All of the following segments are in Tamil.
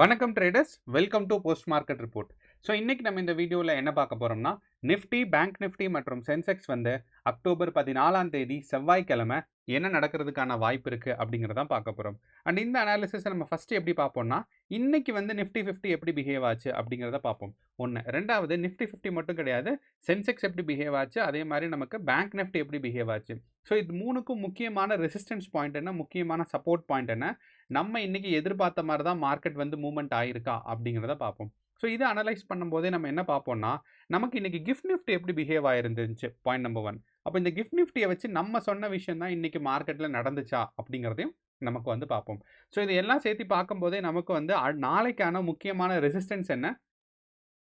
வணக்கம் traders, welcome to post market report. So இன்னைக்கு நம்ம இந்த வீடியோவில் என்ன பார்க்க போறோம்னா, நிஃப்டி, பேங்க் நிஃப்டி மற்றும் சென்செக்ஸ் வந்து அக்டோபர் 14ஆம் தேதி செவ்வாய்க்கிழமை என்ன நடக்கிறதுக்கான வாய்ப்பு இருக்கு அப்படிங்கிறத பார்க்க போறோம். அண்ட் இந்த அனாலிசிஸ் நம்ம ஃபர்ஸ்ட் எப்படி பார்ப்போம்னா, இன்னைக்கு வந்து நிஃப்டி 50 எப்படி பிஹேவ் ஆச்சு அப்படிங்கிறத பார்ப்போம். ஒன்று, ரெண்டாவது நிஃப்டி 50 மட்டும் கிடையாது, சென்செக்ஸ் எப்படி பிஹேவ் ஆச்சு, அதே மாதிரி நமக்கு பேங்க் நிஃப்டி எப்படி பிஹேவ் ஆச்சு. ஸோ இது மூணுக்கும் முக்கியமான ரெசிஸ்டன்ஸ் பாயிண்ட் என்ன, முக்கியமான சப்போர்ட் பாயிண்ட் என்ன, நம்ம இன்னைக்கு எதிர்பார்த்த மாதிரி தான் மார்க்கெட் வந்து மூவ்மெண்ட் ஆயிருக்கா அப்படிங்கிறத பார்ப்போம். ஸோ இதை அனலைஸ் பண்ணும்போதே நம்ம என்ன பார்ப்போம்னா, நமக்கு இன்னைக்கு கிஃப்ட் நிஃப்டி எப்படி பிஹேவ் ஆயிருந்துச்சு, பாயிண்ட் நம்பர் ஒன். அப்போ இந்த கிஃப்ட் நிஃப்டியை வச்சு நம்ம சொன்ன விஷயம் தான் இன்னைக்கு மார்க்கெட்டில் நடந்துச்சா அப்படிங்கிறதையும் நமக்கு வந்து பார்ப்போம். ஸோ இது எல்லாம் சேர்த்து பார்க்கும்போதே நமக்கு வந்து நாளைக்கான முக்கியமான ரெசிஸ்டன்ஸ் என்ன,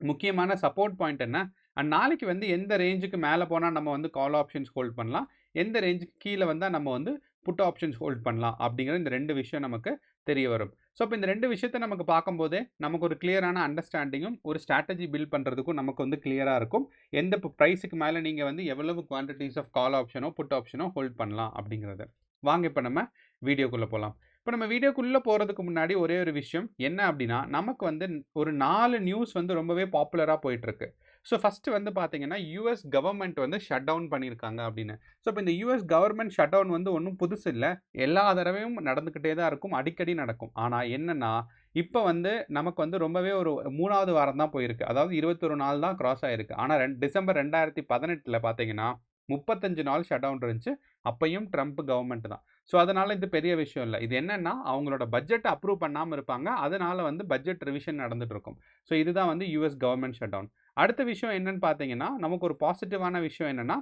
முக்கியமான சப்போர்ட் பாயிண்ட் என்ன, அண்ட் நாளைக்கு வந்து எந்த ரேஞ்சுக்கு மேலே போனால் நம்ம வந்து கால் ஆப்ஷன்ஸ் ஹோல்ட் பண்ணலாம், எந்த ரேஞ்சுக்கு கீழே வந்தால் நம்ம வந்து புட் ஆப்ஷன்ஸ் ஹோல்ட் பண்ணலாம் அப்படிங்கிற இந்த ரெண்டு விஷயம் நமக்கு தெரிய வரும். ஸோ இப்போ இந்த ரெண்டு விஷயத்தை நமக்கு பார்க்கும்போதே நமக்கு ஒரு கிளியரான அண்டர்ஸ்டாண்டிங்கும் ஒரு ஸ்ட்ராட்டஜி பில்ட் பண்ணுறதுக்கும் நமக்கு வந்து கிளியராக இருக்கும். எந்த ப்ரைஸுக்கு மேலே நீங்கள் வந்து எவ்வளவு குவான்டிட்டிஸ் ஆஃப் கால் ஆப்ஷனோ புட் ஆப்ஷனோ ஹோல்ட் பண்ணலாம் அப்படிங்கிறது. வாங்க இப்போ நம்ம வீடியோக்குள்ளே போகலாம். இப்போ நம்ம வீடியோக்குள்ளே போகிறதுக்கு முன்னாடி ஒரே ஒரு விஷயம் என்ன அப்படின்னா, நமக்கு வந்து ஒரு 4 நியூஸ் வந்து ரொம்பவே பாப்புலராக போயிட்டுருக்கு. ஸோ ஃபஸ்ட்டு வந்து பார்த்தீங்கன்னா, யூஎஸ் கவர்மெண்ட் வந்து ஷட் டவுன் பண்ணியிருக்காங்க அப்படின்னு. ஸோ இப்போ இந்த யூஎஸ் கவர்மெண்ட் ஷட் டவுன் வந்து ஒன்றும் புதுசு இல்லை, எல்லா தடவையும் நடந்துக்கிட்டே தான் இருக்கும், அடிக்கடி நடக்கும். ஆனால் என்னென்னா, இப்போ வந்து நமக்கு வந்து ரொம்பவே ஒரு 3வது வாரம் தான் போயிருக்கு, அதாவது 21 நாள் தான் கிராஸ் ஆகிருக்கு. ஆனால் டிசம்பர் 2018 பார்த்தீங்கன்னா 35 நாள் ஷட் டவுன் இருந்துச்சு, அப்பையும் ட்ரம்ப் கவர்மெண்ட் தான். ஸோ அதனால் இது பெரிய விஷயம் இல்லை. இது என்னென்னா, அவங்களோட பட்ஜெட் அப்ரூவ் பண்ணாமல் இருப்பாங்க, அதனால் வந்து பட்ஜெட் ரிவிஷன் நடந்துட்டு இருக்கும். ஸோ இதுதான் வந்து யூஎஸ் கவர்மெண்ட் ஷட் டவுன். அடுத்த விஷயம் என்னன்னு பார்த்தீங்கன்னா, நமக்கு ஒரு பாசிட்டிவான விஷயம் என்னென்னா,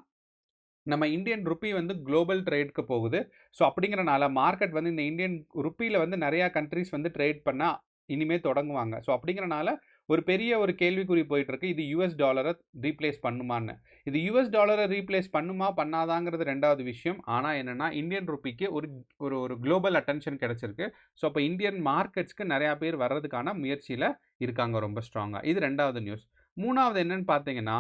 நம்ம இந்தியன் ருப்பி வந்து குளோபல் ட்ரேட்க்கு போகுது. ஸோ அப்படிங்கிறனால மார்க்கெட் வந்து இந்த இந்தியன் ருப்பியில் வந்து நிறையா கண்ட்ரிஸ் வந்து ட்ரேட் பண்ண இனிமேல் தொடங்குவாங்க. ஸோ அப்படிங்கிறனால ஒரு பெரிய ஒரு கேள்விக்குறி போயிட்டுருக்கு, இது யூஎஸ் டாலரை ரீப்ளேஸ் பண்ணுமான்னு. இது யூஎஸ் டாலரை ரீப்ளேஸ் பண்ணுமா பண்ணாதாங்கிறது ரெண்டாவது விஷயம். ஆனால் என்னென்னா, இந்தியன் ருப்பிக்கு ஒரு ஒரு ஒரு குளோபல் அட்டென்ஷன் கிடச்சிருக்கு. ஸோ அப்போ இந்தியன் மார்க்கெட்ஸ்க்கு நிறையா பேர் வர்றதுக்கான முயற்சியில் இருக்காங்க ரொம்ப ஸ்ட்ராங்காக. இது ரெண்டாவது நியூஸ். மூணாவது என்னன்னு பார்த்தீங்கன்னா,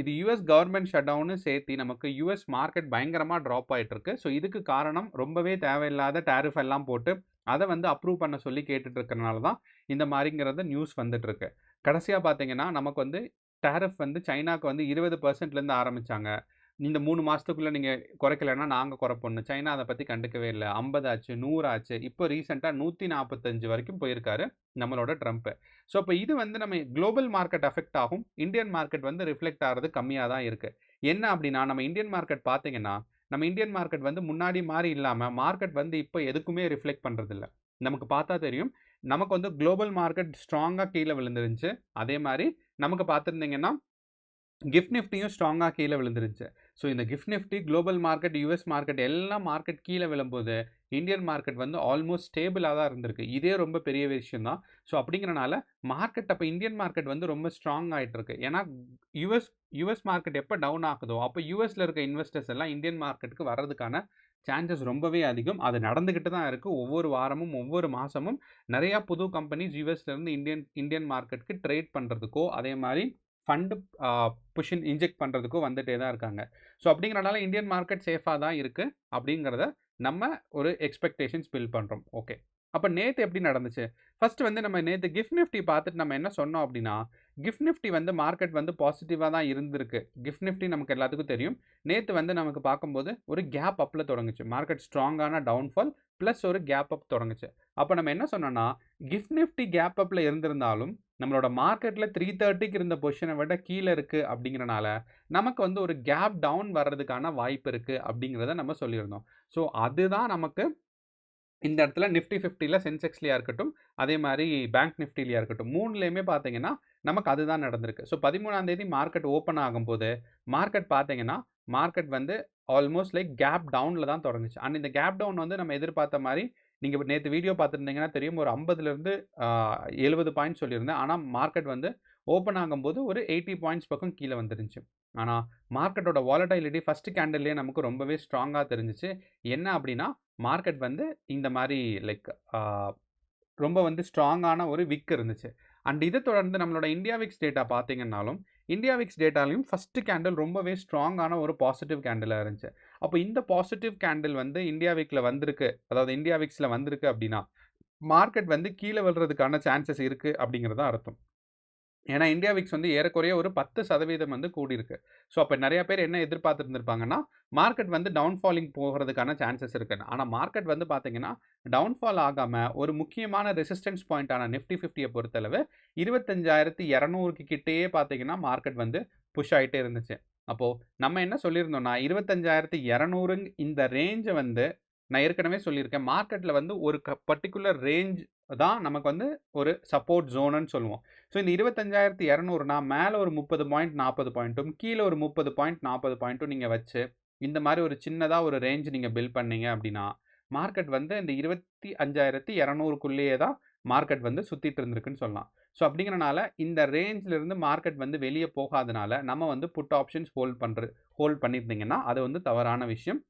இது யூஎஸ் கவர்மெண்ட் ஷட் டவுன்னு சேர்த்து நமக்கு யூஎஸ் மார்க்கெட் பயங்கரமாக ட்ராப் ஆகிட்டு இருக்கு. ஸோ இதுக்கு காரணம் ரொம்பவே தேவையில்லாத டேரிஃப் எல்லாம் போட்டு அதை வந்து அப்ரூவ் பண்ண சொல்லி கேட்டுட்டு இருக்கிறனால தான் இந்த மாதிரிங்கிறது நியூஸ் வந்துட்டு இருக்கு. கடைசியாக பார்த்தீங்கன்னா, நமக்கு வந்து டேரிஃப் வந்து சைனாக்கு வந்து 20%லேருந்து ஆரம்பித்தாங்க. இந்த 3 மாதத்துக்குள்ளே நீங்கள் குறைக்கலைன்னா நாங்கள் குறைப்போன்னு. சைனா அதை பற்றி கண்டுக்கவே இல்லை. 50 ஆச்சு, 100 ஆச்சு, இப்போ ரீசெண்டாக 145 வரைக்கும் போயிருக்காரு நம்மளோட ட்ரம்ப்பு. ஸோ இப்போ இது வந்து நம்ம குளோபல் மார்க்கெட் அஃபெக்ட் ஆகும், இந்தியன் மார்க்கெட் வந்து ரிஃப்ளெக்ட் ஆகிறது கம்மியாக தான் இருக்குது. என்ன அப்படின்னா, நம்ம இந்தியன் மார்க்கெட் பார்த்தீங்கன்னா, நம்ம இந்தியன் மார்க்கெட் வந்து முன்னாடி மாதிரி இல்லாமல் மார்க்கெட் வந்து இப்போ எதுக்குமே ரிஃப்ளெக்ட் பண்ணுறதில்ல. நமக்கு பார்த்தா தெரியும், நமக்கு வந்து குளோபல் மார்க்கெட் ஸ்ட்ராங்காக கீழே விழுந்துருந்துச்சு. அதே மாதிரி நமக்கு பார்த்துருந்தீங்கன்னா, கிஃப்ட் நிஃப்டியும் ஸ்ட்ராங்காக கீழே விழுந்துருச்சு. ஸோ இந்த gift Nifty, global market, US market எல்லாம் மார்க்கெட் கீழே விழும்போது இந்தியன் மார்க்கெட் வந்து ஆல்மோஸ்ட் ஸ்டேபிளாக தான் இருந்திருக்கு. இதே ரொம்ப பெரிய விஷயம் தான். ஸோ அப்படிங்கிறனால மார்க்கெட் அப்போ இந்தியன் மார்க்கெட் வந்து ரொம்ப ஸ்ட்ராங் ஆகிட்டு இருக்கு. ஏன்னா யூஎஸ் யூஎஸ் மார்க்கெட் எப்போ டவுன் ஆகுதோ அப்போ யூஎஸில் இருக்க இன்வெஸ்டர்ஸ் எல்லாம் இந்தியன் மார்க்கெட்டுக்கு வர்றதுக்கான சான்சஸ் ரொம்பவே அதிகம். அது நடந்துக்கிட்டு தான் இருக்குது. ஒவ்வொரு வாரமும் ஒவ்வொரு மாதமும் நிறையா புது கம்பெனிஸ் யூஎஸ்லேருந்து இந்தியன் மார்க்கெட்டுக்கு ட்ரேட் பண்ணுறதுக்கோ அதே மாதிரி ஃபண்டு புஷின் இன்ஜெக்ட் பண்ணுறதுக்கோ வந்துட்டே தான் இருக்காங்க. ஸோ அப்படிங்கிறனால இந்தியன் மார்க்கெட் சேஃபாக தான் இருக்குது அப்படிங்கிறத நம்ம ஒரு எக்ஸ்பெக்டேஷன்ஸ் பில்ட் பண்ணுறோம். ஓகே, அப்போ நேற்று எப்படி நடந்துச்சு? ஃபஸ்ட்டு வந்து நம்ம நேற்று கிஃப்ட் நிஃப்டி பார்த்துட்டு நம்ம என்ன சொன்னோம் அப்படின்னா, கிஃப்ட் நிஃப்டி வந்து மார்க்கெட் வந்து பாசிட்டிவாக தான் இருந்திருக்கு. கிஃப்ட் நிஃப்டி நமக்கு எல்லாத்துக்கும் தெரியும். நேற்று வந்து நமக்கு பார்க்கும்போது ஒரு கேப் அப்பில் தொடங்குச்சு. மார்க்கெட் ஸ்ட்ராங்கான டவுன்ஃபால் ப்ளஸ் ஒரு கேப் அப் தொடங்குச்சு. அப்போ நம்ம என்ன சொன்னோம்னா, கிஃப்ட் நிஃப்டி கேப் அப்பில் இருந்திருந்தாலும் நம்மளோட மார்க்கெட்டில் 330க்கு இருந்த பொசிஷனை விட கீழே இருக்குது அப்படிங்கிறனால நமக்கு வந்து ஒரு கேப் டவுன் வர்றதுக்கான வாய்ப்பு இருக்குது அப்படிங்கிறத நம்ம சொல்லியிருந்தோம். ஸோ அதுதான் நமக்கு இந்த இடத்துல நிஃப்டி 50ல் சென்செக்ஸ்லையாக இருக்கட்டும், அதே மாதிரி பேங்க் நிஃப்டிலையாக இருக்கட்டும், மூணுலேயுமே பார்த்தீங்கன்னா நமக்கு அதுதான் நடந்திருக்கு. ஸோ 13ஆம் தேதி மார்க்கெட் ஓப்பன் ஆகும்போது மார்க்கெட் பார்த்தீங்கன்னா, மார்க்கெட் வந்து ஆல்மோஸ்ட் லைக் கேப் டவுனில் தான் தொடங்குச்சு. அண்ட் இந்த கேப் டவுன் வந்து நம்ம எதிர்பார்த்த மாதிரி, நீங்கள் நேற்று வீடியோ பார்த்துருந்தீங்கன்னா தெரியும், ஒரு 50லேருந்து 70 பாயிண்ட்ஸ் சொல்லியிருந்தேன். ஆனால் மார்க்கெட் வந்து ஓப்பன் ஆகும்போது ஒரு 80 பாயிண்ட்ஸ் பக்கம் கீழே வந்துருந்துச்சு. ஆனால் மார்க்கெட்டோட வாலடைலிட்டி ஃபஸ்ட்டு கேண்டல்லே நமக்கு ரொம்பவே ஸ்ட்ராங்காக தெரிஞ்சிச்சு. என்ன அப்படின்னா, மார்க்கெட் வந்து இந்த மாதிரி லைக் ரொம்ப வந்து ஸ்ட்ராங்கான ஒரு விக் இருந்துச்சு. அண்ட் இதை தொடர்ந்து நம்மளோட இந்தியா விக்ஸ் டேட்டா பார்த்தீங்கன்னாலும், இந்தியா விக்ஸ் டேட்டாலையும் ஃபஸ்ட்டு கேண்டில் ரொம்பவே ஸ்ட்ராங்கான ஒரு பாசிட்டிவ் கேண்டிலாக இருந்துச்சு. அப்போ இந்த பாசிட்டிவ் கேண்டில் வந்து இந்தியா விக்கில் வந்திருக்கு, அதாவது இந்தியா விக்ஸில் வந்திருக்கு அப்படின்னா மார்க்கெட் வந்து கீழ விழுறதுக்கான சான்சஸ் இருக்கு அப்படிங்கிறது தான் அர்த்தம். ஏன்னா, இந்தியா விக்ஸ் வந்து ஏறக்குறைய ஒரு 10% வந்து கூடியிருக்கு. ஸோ, அப்ப நெறைய பேர் என்ன எதிர்பார்த்திருந்திருப்பாங்கன்னா, மார்க்கெட் வந்து டவுன் ஃபாலிங் போகறதுக்கான சான்சஸ் இருக்குன்னு. ஆனா, மார்க்கெட் வந்து பார்த்தீங்கன்னா, டவுன் ஃபால் ஆகாம ஒரு முக்கியமான ரெசிஸ்டன்ஸ் பாயிண்டான நிஃப்டி 50ய பொறுத்தளவு 25,200க்கு கிட்டயே பார்த்தீங்கன்னா, மார்க்கெட் வந்து புஷ் ஆயிட்டே இருந்துச்சு. அப்போ நம்ம என்ன சொல்லியிருந்தோம்னா, 25,200 இந்த ரேஞ்ச வந்து நான் ஏற்கனவே சொல்லியிருக்கேன். மார்க்கெட்ல வந்து ஒரு பர்ட்டிகுலர் ரேஞ்ச் தான் நமக்கு வந்து ஒரு சப்போர்ட் ஜோனுன்னு சொல்லுவோம். ஸோ இந்த 25,200னா மேல ஒரு 30 பாயிண்ட் 40 பாயிண்ட்டும், கீழ ஒரு 30 பாயிண்ட் 40 பாயிண்ட்டும் நீங்க வச்சு, இந்த மாரி ஒரு சின்னதா ஒரு ரேஞ்ச் நீங்க பில்ட் பண்ணீங்க அப்டின்னா, மார்க்கெட் வந்து இந்த 25,200க்குள்ளேயே தான் மார்க்கெட் வந்து சுத்திட்டு இருந்திருக்குன்னு சொல்லலாம். ஸோ அப்டிங்கிறனால இந்த ரேஞ்ச்ல இருந்து மார்க்கெட் வந்து வெளிய போகாதனால, நம்ம வந்து புட் ஆப்ஷன்ஸ் ஹோல்ட் பண்ணியிருந்தீங்கன்னா, அது வந்து தவறான விஷயம்.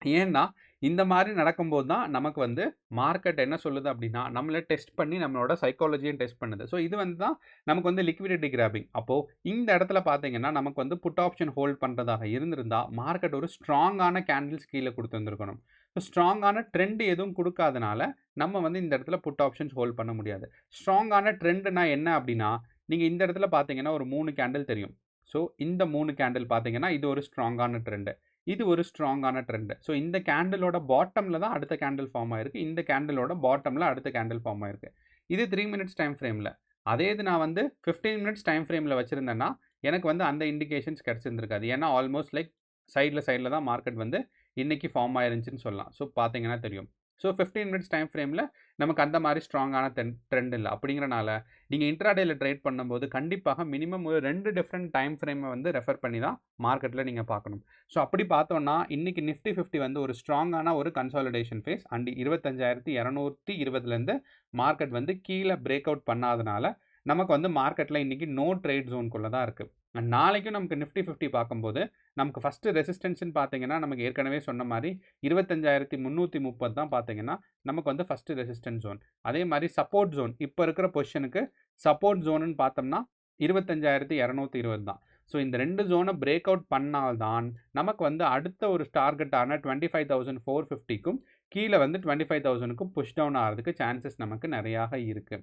ஏன்னா, இந்த மாரி நடக்கும்போது தான் நமக்கு வந்து மார்க்கெட் என்ன சொல்லுது அப்டின்னா, நம்மள டெஸ்ட் பண்ணி நம்மளோட சைக்காலஜியும் டெஸ்ட் பண்ணுது. ஸோ இது வந்து தான் நமக்கு வந்து லிக்விடிட்டி கிராபிங். அப்போ இந்த இடத்துல பார்த்தீங்கன்னா, நமக்கு வந்து புட் ஆப்ஷன் ஹோல்ட் பண்றதாக இருந்திருந்தா, மார்க்கெட் ஒரு ஸ்ட்ராங்கான கேண்டில்ஸ் கீழ குடுத்திருந்திருக்கணும். ஸோ ஸ்ட்ராங்கான ட்ரெண்ட் எதுவும் குடுக்காதனால, நம்ம வந்து இந்த இடத்துல புட் ஆப்ஷன்ஸ் ஹோல்ட் பண்ண முடியாது. ஸ்ட்ராங்கான ட்ரெண்ட்னா என்ன அப்டின்னா, நீங்க இந்த இடத்துல பார்த்தீங்கன்னா, ஒரு 3 கேண்டில் தெரியும். ஸோ இந்த 3 கேண்டில் பார்த்தீங்கன்னா, இது ஒரு ஸ்ட்ராங்கான ட்ரெண்ட். இது ஒரு ஸ்ட்ராங்கான ட்ரெண்ட். ஸோ இந்த கேண்டிலோட பாட்டம்ல தான் அடுத்த கேண்டில் ஃபார்ம் ஆயிருக்கு. இந்த கேண்டிலோட பாட்டம்ல அடுத்த கேண்டில் ஃபார்ம் ஆயிருக்கு. இது 3 மினிட்ஸ் டைம் ஃப்ரேம்ல. அதே இது நான் வந்து 15 மினிட்ஸ் டைம் ஃப்ரேம்ல வச்சிருந்தேன்னா, எனக்கு வந்து அந்த இண்டிகேஷன்ஸ் கிடைச்சிருந்திருக்காது. ஏன்னா ஆல்மோஸ்ட் லைக் சைட்ல தான் மார்க்கெட் வந்து இன்னைக்கு ஃபார்ம் ஆயிருந்துச்சுன்னு சொல்லலாம். ஸோ பார்த்தீங்கன்னா தெரியும். ஸோ 15 மினிட்ஸ் டைம் ஃப்ரேம்ல நமக்கு அந்த மாரி ஸ்ட்ராங்கான ட்ரெண்ட் இல்ல. அப்படிங்கிறனால நீங்க இன்ட்ராடேல ட்ரேட் பண்ணும்போது கண்டிப்பாக மினிமம் ஒரு 2 டிஃபரண்ட் டைம் ஃப்ரேம வந்து ரெஃபர் பண்ணி தான் மார்க்கெட்ல நீங்க பார்க்கணும். ஸோ அப்படி பார்த்தோம்னா, இன்னைக்கு நிஃப்டி 50 வந்து ஒரு ஸ்ட்ராங்கான ஒரு கன்சாலிடேஷன் ஃபேஸ் அண்ட் 25,220லேருந்து மார்க்கெட் வந்து கீழ பிரேக் அவுட் பண்ணாதனால, நமக்கு வந்து மார்க்கெட்ல இன்னைக்கு நோ ட்ரேட் ஜோன்குள்ள தான் இருக்கு. அண்ட் நாளைக்கும் நமக்கு நிஃப்டி 50 பார்க்கும்போது, நமக்கு ஃபர்ஸ்ட் ரெசிஸ்டன்ஸ்ன்னு பார்த்தீங்கன்னா, நமக்கு ஏற்கனவே சொன்ன மாரி 25,330 தான் பார்த்தீங்கன்னா, நமக்கு வந்து ஃபர்ஸ்ட் ரெசிஸ்டன்ஸ் ஜோன். அதே மாரி சப்போர்ட் ஜோன் இப்ப இருக்கிற பொசிஷனுக்கு சப்போர்ட் ஜோன்ன்னு பார்த்தோம்னா, 25,220 தான். ஸோ இந்த 2 ஜோன பிரேக் அவுட் பண்ணால் தான், நமக்கு வந்து அடுத்த ஒரு டார்கெட்டான 25,450க்கும் கீழ வந்து 25,000க்கும் புஷ் டவுன் ஆகுறதுக்கு சான்சஸ் நமக்கு நெறையாக இருக்கு.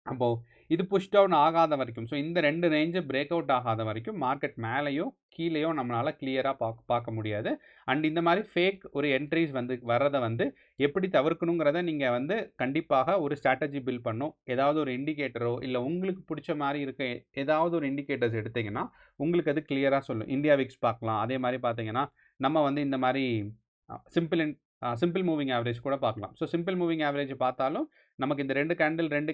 அப்போ இது புஷ் டவுன் ஆகாத வரைக்கும், ஸோ இந்த 2 ரேஞ்ச பிரேக் அவுட் ஆகாத வரைக்கும் மார்க்கெட் மேலயோ, கீழயோ நம்மளால கிளியரா பார்க்க முடியாது. அண்ட் இந்த மாரி ஃபேக் ஒரு என்ட்ரீஸ் வந்து வர்றத வந்து எப்படி தவிர்க்கணுங்கிறத நீங்க வந்து கண்டிப்பாக ஒரு ஸ்ட்ராட்டஜி பில்ட் பண்ணணும். ஏதாவது ஒரு இண்டிகேட்டரோ, இல்ல உங்களுக்கு புடிச்ச மாரி இருக்க ஏதாவது ஒரு இண்டிகேட்டர்ஸ் எடுத்தீங்கன்னா, உங்களுக்கு அது கிளியரா சொல்லும். இந்தியா விக்ஸ் பார்க்கலாம். அதே மாரி பார்த்தீங்கன்னா, நம்ம வந்து இந்த மாரி சிம்பிள் மூவிங் ஆவரேஜ் கூட பார்க்கலாம். ஸோ சிம்பிள் மூவிங் ஆவரேஜ் பார்த்தாலும், நமக்கு இந்த 2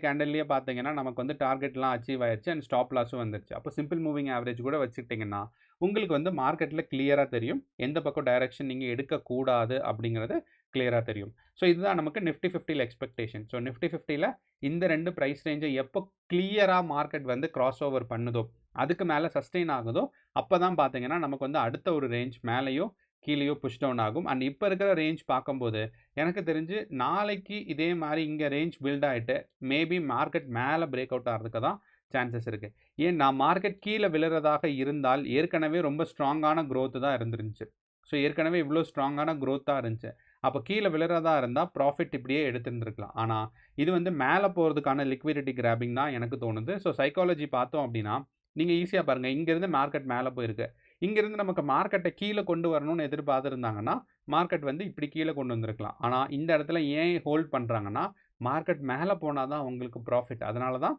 கேண்டில்லயே பார்த்தீங்கன்னா, நமக்கு வந்து டார்கெட்லாம் அச்சீவ் ஆயிருச்சு அண்ட் ஸ்டாப் லாஸும் வந்துருச்சு. அப்போ சிம்பிள் மூவிங் ஆவரேஜ் கூட வச்சுக்கிட்டீங்கன்னா, உங்களுக்கு வந்து மார்க்கெட்ல கிளியரா தெரியும். எந்த பக்கம் டைரக்ஷன் நீங்க எடுக்கக்கூடாது அப்படிங்கிறது கிளியரா தெரியும். ஸோ இதுதான் நமக்கு நிஃப்டி 50ல எக்ஸ்பெக்டேஷன். ஸோ நிஃப்டி 50ல இந்த 2 பிரைஸ் ரேஞ்ச எப்போ கிளியரா மார்க்கெட் வந்து கிராஸ் ஓவர் பண்ணுதோ, அதுக்கு மேல சஸ்டெயின் ஆகுதோ, அப்பதான் பார்த்தீங்கன்னா, நமக்கு வந்து அடுத்த ஒரு ரேஞ்ச் மேலயோ, கீழயோ புஷ் டவுன் ஆகும். அண்ட் இப்ப இருக்கிற ரேஞ்ச் பார்க்கும்போது, எனக்கு தெரிஞ்சு நாளைக்கு இதே மாரி இங்க ரேஞ்ச் பில்ட் ஆயிட்டு, மேபி மார்க்கெட் மேல பிரேக் அவுட் ஆகுறதுக்கு தான் சான்சஸ் இருக்கு. ஏன்னா மார்க்கெட் கீழ விழுறதாக இருந்தால், ஏற்கனவே ரொம்ப ஸ்ட்ராங்கான குரோத் தான் இருந்திருந்துச்சு. ஸோ ஏற்கனவே இவ்ளோ ஸ்ட்ராங்கான குரோத்தா இருந்துச்சு. அப்ப கீழ விழுறதா இருந்தா, ப்ராஃபிட் இப்படியே எடுத்திருந்திருக்கலாம். ஆனா, இது வந்து மேல போறதுக்கான லிக்விடிட்டி கிராபிங் தான் எனக்கு தோணுது. ஸோ சைக்காலஜி பார்த்தோம் அப்படின்னா, நீங்க ஈஸியா பாருங்க. இங்கிருந்து மார்க்கெட் மேல போயிருக்கு. இங்கிருந்து நமக்கு மார்க்கெட்ட கீழ கொண்டு வரணும்னு எதிர்பார்த்திருந்தாங்கன்னா, மார்க்கெட் வந்து இப்படி கீழ கொண்டு வந்திருக்கலாம். ஆனா, இந்த இடத்துல ஏன் ஹோல்ட் பண்றாங்கன்னா, மார்க்கெட் மேல போனா தான் அவங்களுக்கு ப்ராஃபிட். அதனால தான்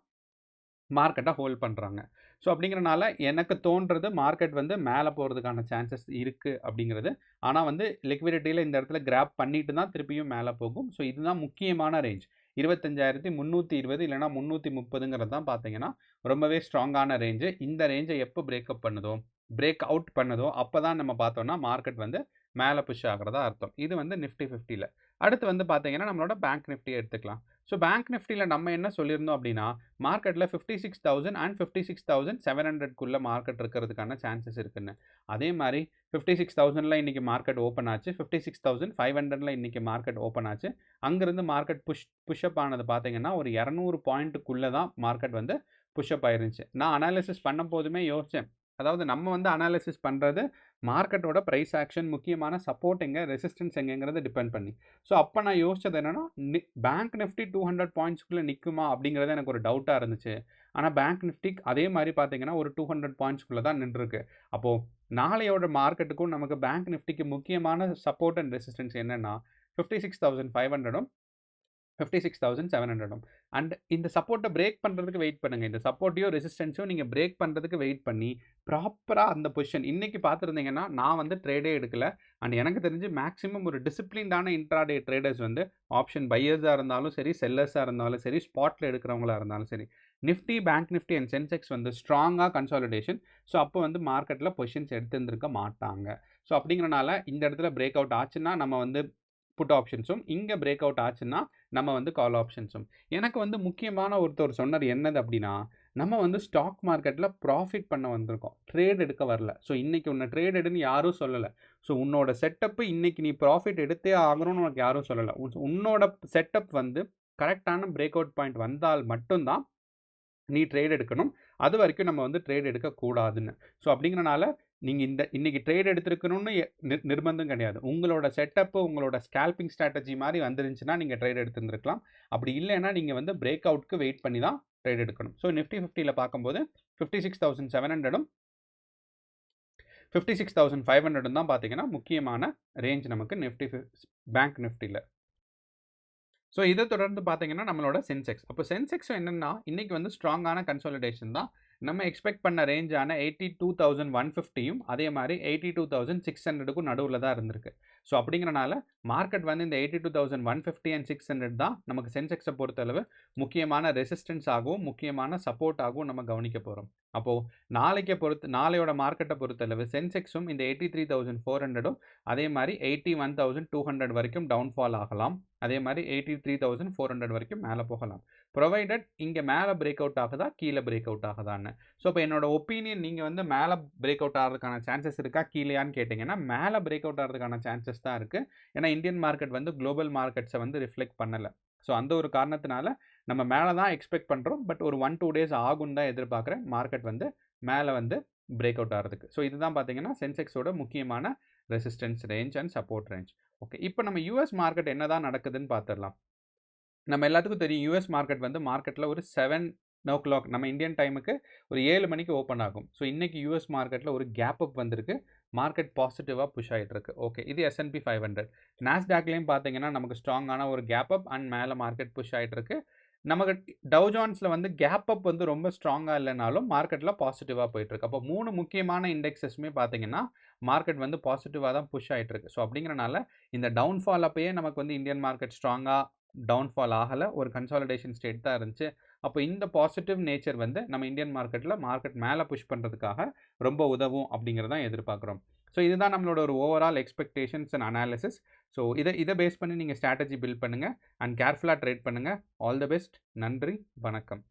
மார்க்கெட்ட ஹோல்ட் பண்றாங்க. ஸோ அப்படிங்கிறனால எனக்கு தோன்றது மார்க்கெட் வந்து மேல போறதுக்கான சான்சஸ் இருக்கு அப்படிங்கிறது. ஆனா வந்து லிக்விடிட்டில இந்த இடத்துல கிராப் பண்ணிட்டு தான் திருப்பியும் மேல போகும். ஸோ இதுதான் முக்கியமான ரேஞ்ச். 25,320 இல்லன்னா 330ங்கிறது தான் பார்த்தீங்கன்னா, ரொம்பவே ஸ்ட்ராங்கான ரேஞ்ச். இந்த ரேஞ்ச எப்போ பிரேக்கப் பண்ணுதோ, பிரேக் அவுட் பண்ணுதோ, அப்பதான் நம்ம பார்த்தோம்னா மார்க்கெட் வந்து மேல புஷ் ஆகுறதா அர்த்தம். இது வந்து நிஃப்டி 50ல. அடுத்து வந்து பார்த்தீங்கன்னா, நம்மளோட பேங்க் நிஃப்டி எடுத்துக்கலாம். ஸோ பேங்க் நிஃப்டில நம்ம என்ன சொல்லியிருந்தோம் அப்படின்னா, மார்க்கெட்ல 56,000 அண்ட் 56,700க்குள்ள மார்க்கெட் இருக்கிறதுக்கான சான்சஸ் இருக்குன்னு. அதே மாரி 56,000ல இன்னைக்கு மார்க்கெட் ஓப்பன் ஆச்சு. 56,500ல இன்னைக்கு மார்க்கெட் ஓப்பன் ஆச்சு. அங்கிருந்து மார்க்கெட் புஷ் அப் ஆனது பார்த்தீங்கன்னா, ஒரு 200 பாயிண்ட்டுக்குள்ள தான் மார்க்கெட் வந்து புஷ் அப் ஆயிருந்துச்சு. நான் அனாலிசிஸ் பண்ணும்போதுமே யோசிச்சேன். அதாவது நம்ம வந்து அனாலிசிஸ் பண்ணுறது மார்க்கெட்டோட ப்ரைஸ் ஆக்ஷன், முக்கியமான சப்போர்ட் எங்கே, ரெசிஸ்டன்ஸ் எங்கேங்கிறத டிபெண்ட் பண்ணி. ஸோ அப்போ நான் யோசிச்சது என்னென்னா, பேங்க் நிஃப்டி 200 பாயிண்ட்ஸ்க்குள்ளே நிற்குமா அப்படிங்கிறது எனக்கு ஒரு டவுட்டாக இருந்துச்சு. ஆனால் பேங்க் நிஃப்டி அதே மாதிரி பார்த்தீங்கன்னா ஒரு 200 பாயிண்ட்ஸ்க்குள்ளே தான் நின்றுருக்கு. அப்போது நாளையோட மார்க்கெட்டுக்கும் நமக்கு பேங்க் நிஃப்டிக்கு முக்கியமான சப்போர்ட் அண்ட் ரெசிஸ்டன்ஸ் என்னென்னா 56,500ம் 56,700ம். அண்ட் இந்த சப்போர்ட்டை பிரேக் பண்ணுறதுக்கு வெயிட் பண்ணுங்கள். இந்த சப்போர்ட்டையோ ரெசிஸ்டன்ஸோ நீங்கள் பிரேக் பண்ணுறதுக்கு வெயிட் பண்ணி ப்ராப்பராக அந்த பொசிஷன் இன்றைக்கி பார்த்துருந்தீங்கன்னா, நான் வந்து ட்ரேடே எடுக்கல. அண்ட் எனக்கு தெரிஞ்சு மேக்ஸிமம் ஒரு டிசிப்ளின்டான இன்ட்ராடே ட்ரேடர்ஸ் வந்து ஆப்ஷன் பையர்ஸாக இருந்தாலும் சரி, செல்லர்ஸாக இருந்தாலும் சரி, ஸ்பாட்டில் எடுக்கிறவங்களா இருந்தாலும் சரி, Nifty, bank Nifty and Sensex வந்து ஸ்ட்ராங்காக கன்சாலிடேஷன். ஸோ அப்போ வந்து மார்க்கெட்டில் பொசிஷன்ஸ் எடுத்துருந்துருக்க மாட்டாங்க. ஸோ அப்படிங்கிறனால இந்த இடத்துல பிரேக் அவுட் ஆச்சுன்னா நம்ம வந்து புட் ஆப்ஷன்ஸும், இங்கே பிரேக் அவுட் ஆச்சுன்னா நம்ம வந்து கால் ஆப்ஷன்ஸும். எனக்கு வந்து முக்கியமான ஒருத்தர் சொன்னது என்னது அப்படின்னா, நம்ம வந்து ஸ்டாக் மார்க்கெட்டில் ப்ராஃபிட் பண்ண வந்திருக்கோம், ட்ரேட் எடுக்க வரல. ஸோ இன்றைக்கி உன்னை ட்ரேட் எடுன்னு யாரும் சொல்லலை. ஸோ உன்னோட செட்டப்பு இன்றைக்கி நீ ப்ராஃபிட் எடுத்தே ஆகணும்னு உனக்கு யாரும் சொல்லலை. உன்னோட செட்டப் வந்து கரெக்டான பிரேக் அவுட் பாயிண்ட் வந்தால் மட்டும்தான் நீ ட்ரேட் எடுக்கணும். அது வரைக்கும் நம்ம வந்து ட்ரேட் எடுக்கக்கூடாதுன்னு. ஸோ அப்படிங்கிறனால நீங்கள் இன்றைக்கி ட்ரேட் எடுத்துருக்கணும்னு நிர்பந்தம் கிடையாது. உங்களோட செட்டப்பு, உங்களோட ஸ்கேல்பிங் ஸ்ட்ராட்டஜி மாதிரி வந்துருந்துச்சுன்னா நீங்கள் ட்ரேட் எடுத்துருந்துருக்கலாம். அப்படி இல்லைன்னா நீங்கள் வந்து பிரேக் அவுட்க்கு வெயிட் பண்ணி தான் ட்ரேட் எடுக்கணும். ஸோ நிஃப்டி 50ல் பார்க்கும்போது 56,700ம் 56,500ம் தான் பார்த்தீங்கன்னா முக்கியமான ரேஞ்ச் நமக்கு நிஃப்டி பேங்க் நிஃப்டியில். ஸோ இதை தொடர்ந்து பார்த்தீங்கன்னா நம்மளோட சென்செக்ஸ். அப்போ சென்செக்ஸும் என்னென்னா இன்றைக்கி வந்து ஸ்ட்ராங்கான கன்சாலிடேஷன் தான். நம்ம எக்ஸ்பெக்ட் பண்ண ரேஞ்சான 82,150யும் அதே மாதிரி 82,600க்கும் நடுவில் தான் இருந்திருக்கு. ஸோ அப்படிங்கிறனால மார்க்கெட் வந்து இந்த 82,150 அண்ட் 600 தான் நமக்கு சென்செக்ஸை பொறுத்தளவு முக்கியமான ரெசிஸ்டன்ஸ் ஆகவும் முக்கியமான சப்போர்ட் ஆகவும் நம்ம கவனிக்க போகிறோம். அப்போது நாளையோட மார்க்கெட்டை பொறுத்தளவு சென்செக்ஸும் இந்த 83,400ம் அதே மாதிரி 81,200 வரைக்கும் டவுன்ஃபால் ஆகலாம். அதே மாதிரி 83,400 வரைக்கும் மேலே போகலாம். ப்ரொவைடட் இங்கே மேலே பிரேக் அவுட் ஆகுதா, கீழே பிரேக் அவுட் ஆகுதான்னு. ஸோ இப்போ என்னோட ஒப்பீனியன், நீங்கள் வந்து மேலே பிரேக் அவுட் ஆகிறதுக்கான சான்சஸ் இருக்கா, கீழேயான்னு கேட்டிங்கன்னா மேலே பிரேக் அவுட் ஆகிறதுக்கான சான்சஸ் தான் இருக்குது. ஏன்னா இந்தியன் மார்க்கெட் வந்து குளோபல் மார்க்கெட்ஸை வந்து ரிஃப்ளெக்ட் பண்ணலை. ஸோ அந்த ஒரு காரணத்தினால நம்ம மேலே தான் எக்ஸ்பெக்ட் பண்ணுறோம். பட் ஒரு 1-2 டேஸ் ஆகும் தான் எதிர்பார்க்குறேன் மார்க்கெட் வந்து மேலே வந்து பிரேக் அவுட் ஆகிறதுக்கு. ஸோ இதுதான் பார்த்தீங்கன்னா சென்செக்ஸோட முக்கியமான resistance range and support range. Okay, இப்போ நம்ம யூஎஸ் மார்க்கெட் என்ன தான் நடக்குதுன்னு பார்த்துடலாம். நம்ம எல்லாத்துக்கும் தெரியும் யூஎஸ் மார்க்கெட் வந்து மார்க்கெட்டில் ஒரு 7 நம்ம இந்தியன் டைமுக்கு ஒரு 7 மணிக்கு ஓப்பன் ஆகும். ஸோ இன்றைக்கி யூஎஸ் மார்க்கெட்டில் ஒரு கேப் அப் வந்திருக்கு. மார்க்கெட் பாசிட்டிவாக புஷ் ஆகிட்டு இருக்கு. ஓகே, இது S&P 500. நாஸ்டாக்லேயும் பார்த்தீங்கன்னா நமக்கு ஸ்ட்ராங்கான ஒரு கேப் அப் அண்ட் மேலே மார்க்கெட் புஷ் ஆகிட்டு இருக்கு. நமக்கு டவ் ஜோன்ஸில் வந்து கேப் அப் வந்து ரொம்ப ஸ்ட்ராங்காக இல்லைனாலும் மார்க்கெட்டில் பாசிட்டிவாக போயிட்டுருக்கு. அப்போ 3 முக்கியமான இண்டெக்ஸஸுமே பார்த்தீங்கன்னா மார்க்கெட் வந்து பாசிட்டிவாக தான் புஷ் ஆகிட்டு இருக்கு. ஸோ அப்படிங்கிறனால இந்த டவுன்ஃபால் அப்பயே நமக்கு வந்து இந்தியன் மார்க்கெட் ஸ்ட்ராங்காக டவுன்ஃபால் ஆகலை, ஒரு கன்சாலிடேஷன் ஸ்டேட் தான் இருந்துச்சு. அப்போ இந்த பாசிட்டிவ் நேச்சர் வந்து நம்ம இந்தியன் மார்க்கெட்டில் மார்க்கெட் மேலே புஷ் பண்ணுறதுக்காக ரொம்ப உதவும் அப்படிங்கிறதான் எதிர்பார்க்குறோம். ஸோ இதுதான் நம்மளோட ஒரு overall expectations and analysis. So இதை பேஸ் பண்ணி நீங்கள் ஸ்ட்ராட்டஜி பில்ட் பண்ணுங்கள் அண்ட் கேர்ஃபுல்லாக ட்ரேட் பண்ணுங்கள். All the best. நன்றி, வணக்கம்.